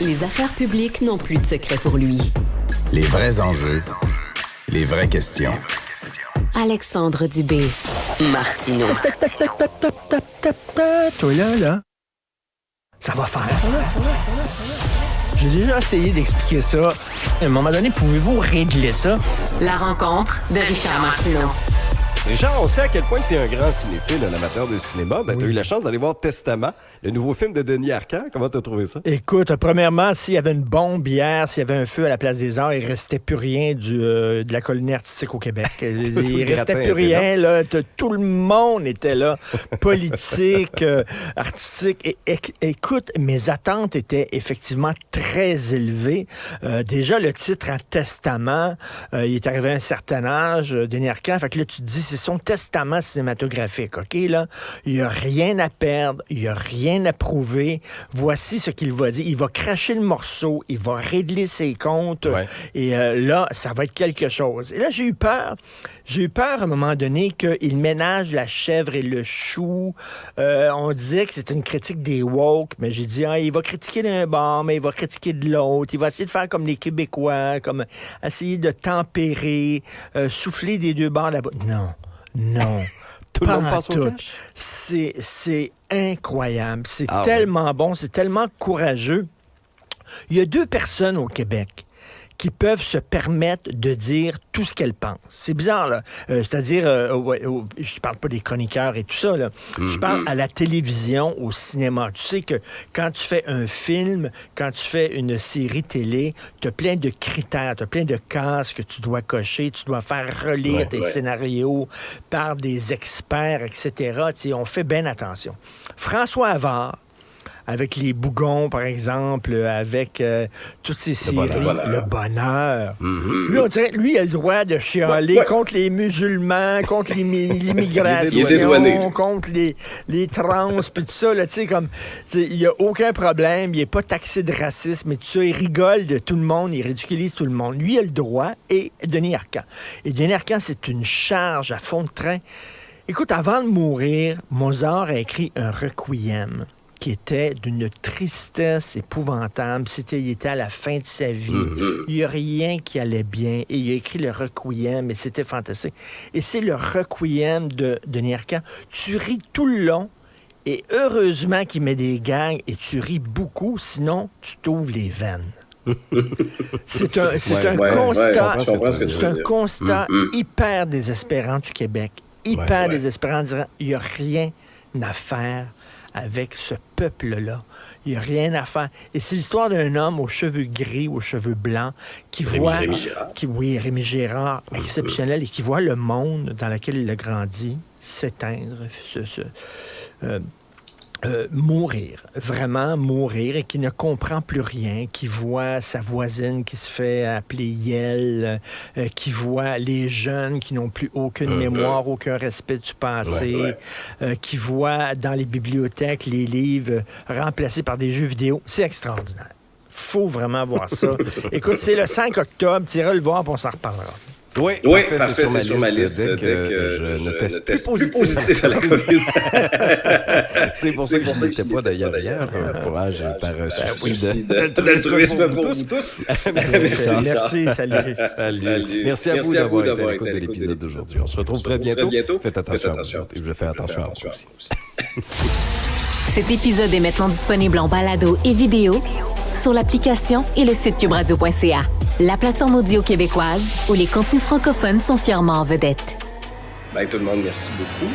Les affaires publiques n'ont plus de secret pour lui. Les vrais enjeux, les vraies questions. Alexandre Dubé, Martineau. Toi là, ça va faire. J'ai déjà essayé d'expliquer ça. À un moment donné, pouvez-vous régler ça? La rencontre de Richard Martineau. Richard, on sait à quel point tu es un grand cinéphile, un amateur de cinéma. Tu as eu la chance d'aller voir Testament, le nouveau film de Denis Arcand. Comment tu as trouvé ça? Écoute, premièrement, s'il y avait une bombe hier, s'il y avait un feu à la Place des Arts, il restait plus rien de la colonie artistique au Québec. Il restait plus rien. Là, tout le monde était là. Politique, artistique. Écoute, mes attentes étaient effectivement très élevées. Déjà, le titre en Testament, il est arrivé à un certain âge, Denis Arcand. Fait que là, tu te dis, c'est son testament cinématographique, OK, là? Il n'y a rien à perdre, il n'y a rien à prouver. Voici ce qu'il va dire. Il va cracher le morceau, il va régler ses comptes, et là, ça va être quelque chose. Et là, j'ai eu peur à un moment donné qu'il ménage la chèvre et le chou. On disait que c'était une critique des woke, mais j'ai dit, il va critiquer d'un bord, mais il va critiquer de l'autre. Il va essayer de faire comme les Québécois, comme essayer de tempérer, souffler des deux bords là-bas. Non. Tout le monde passe au cash? C'est incroyable. C'est tellement bon, c'est tellement courageux. Il y a 2 personnes au Québec qui peuvent se permettre de dire tout ce qu'elles pensent. C'est bizarre, là. C'est-à-dire, je parle pas des chroniqueurs et tout ça, là. Je parle à la télévision, au cinéma. Tu sais que quand tu fais un film, quand tu fais une série télé, tu as plein de critères, tu as plein de cases que tu dois cocher, tu dois faire relire tes scénarios par des experts, etc. Tu sais, on fait bien attention. François Havard, avec les Bougons, par exemple, avec toutes ces séries, Le Bonheur. Lui, on dirait, lui, il a le droit de chialer contre les musulmans, contre l'immigration, contre les trans, puis tout ça, là, tu sais, comme, il n'y a aucun problème, il n'est pas taxé de racisme, et tout ça, il rigole de tout le monde, il ridiculise tout le monde. Lui, il a le droit, et Denis Arcand. Et Denis Arcand, c'est une charge à fond de train. Écoute, avant de mourir, Mozart a écrit un requiem qui était d'une tristesse épouvantable. Il était à la fin de sa vie. Il n'y a rien qui allait bien. Et il a écrit le requiem, et c'était fantastique. Et c'est le requiem de Denis Arcand. Tu ris tout le long, et heureusement qu'il met des gags, et tu ris beaucoup, sinon tu t'ouvres les veines. C'est un constat hyper désespérant du Québec. Hyper désespérant, en disant, il n'y a rien à faire avec ce peuple-là. Il n'y a rien à faire. Et c'est l'histoire d'un homme aux cheveux gris, aux cheveux blancs, qui voit... Rémi Gérard, exceptionnel, et qui voit le monde dans lequel il a grandi s'éteindre, mourir, vraiment mourir, et qui ne comprend plus rien, qui voit sa voisine qui se fait appeler Yel, qui voit les jeunes qui n'ont plus aucune mémoire, aucun respect du passé, qui voit dans les bibliothèques les livres remplacés par des jeux vidéo. C'est extraordinaire. Faut vraiment voir ça. Écoute, c'est le 5 octobre, tu iras le voir, puis on s'en reparlera. Oui, parfait, c'est sur ma liste dès que je ne teste plus positif à la COVID. C'est pour ça que je n'étais pas d'ailleurs hier, courage par souci d'altruisme pour vous tous. Merci, salut. Merci à vous d'avoir été à l'écoute de l'épisode d'aujourd'hui. On se retrouve très bientôt. Faites attention à vous. Et je vais faire attention à vous aussi. Cet épisode est maintenant disponible en balado et vidéo sur l'application et le site cubradio.ca. La plateforme audio québécoise où les contenus francophones sont fièrement en vedette. Bye tout le monde, merci beaucoup.